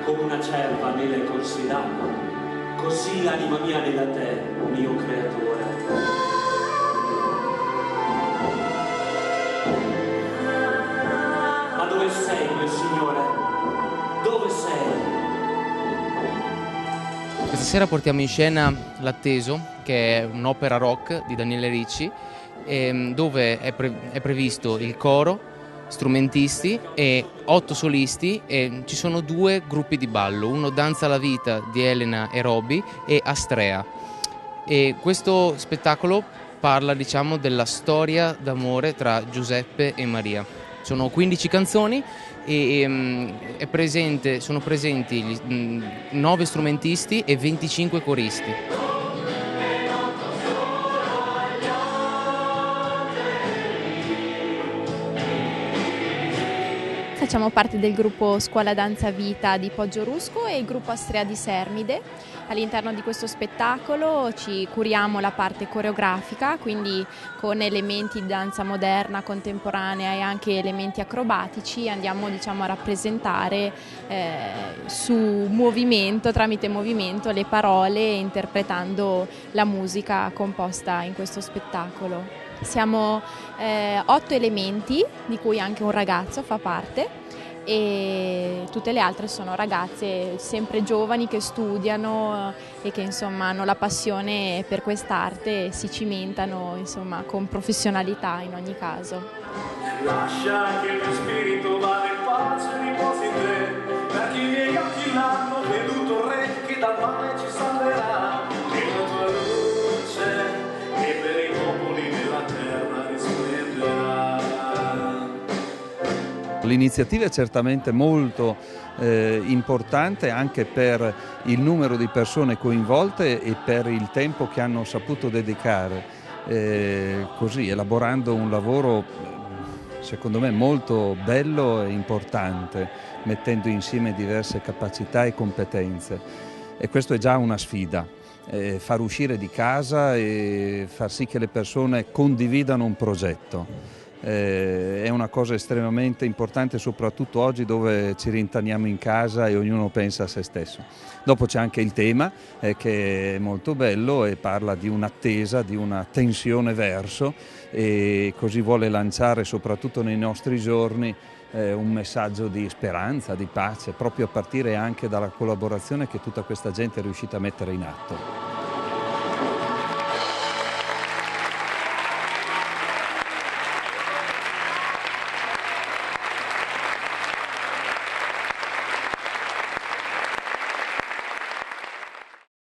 Come una cerva nelle corsi d'acqua, così l'anima mia nella te, mio creatore. Ma dove sei, mio Signore? Dove sei? Questa sera portiamo in scena L'Atteso, che è un'opera rock di Daniele Ricci, dove è previsto il coro, strumentisti e 8 solisti, e ci sono 2 gruppi di ballo, uno Danza la vita di Elena e Roby e Astrea. E questo spettacolo parla, diciamo, della storia d'amore tra Giuseppe e Maria. Sono 15 canzoni e sono presenti 9 strumentisti e 25 coristi. Facciamo parte del gruppo Scuola Danza Vita di Poggiorusko e il gruppo Astrea di Sermide. All'interno di questo spettacolo ci curiamo la parte coreografica, quindi con elementi di danza moderna, contemporanea e anche elementi acrobatici andiamo, diciamo, a rappresentare tramite movimento le parole, interpretando la musica composta in questo spettacolo. Siamo 8 elementi, di cui anche un ragazzo fa parte, e tutte le altre sono ragazze sempre giovani che studiano e che, insomma, hanno la passione per quest'arte e si cimentano, insomma, con professionalità in ogni caso. Lascia che il mio spirito vada in pace e riposi in te, perché i miei occhi l'hanno veduto il re che dal male ci salverà, nella tua luce e per i popoli della terra risplenderà. L'iniziativa è certamente molto importante anche per il numero di persone coinvolte e per il tempo che hanno saputo dedicare, così elaborando un lavoro secondo me molto bello e importante, mettendo insieme diverse capacità e competenze, e questo è già una sfida. Far uscire di casa e far sì che le persone condividano un progetto. È una cosa estremamente importante, soprattutto oggi dove ci rintaniamo in casa e ognuno pensa a se stesso. Dopo c'è anche il tema che è molto bello e parla di un'attesa, di una tensione verso, e così vuole lanciare soprattutto nei nostri giorni un messaggio di speranza, di pace, proprio a partire anche dalla collaborazione che tutta questa gente è riuscita a mettere in atto.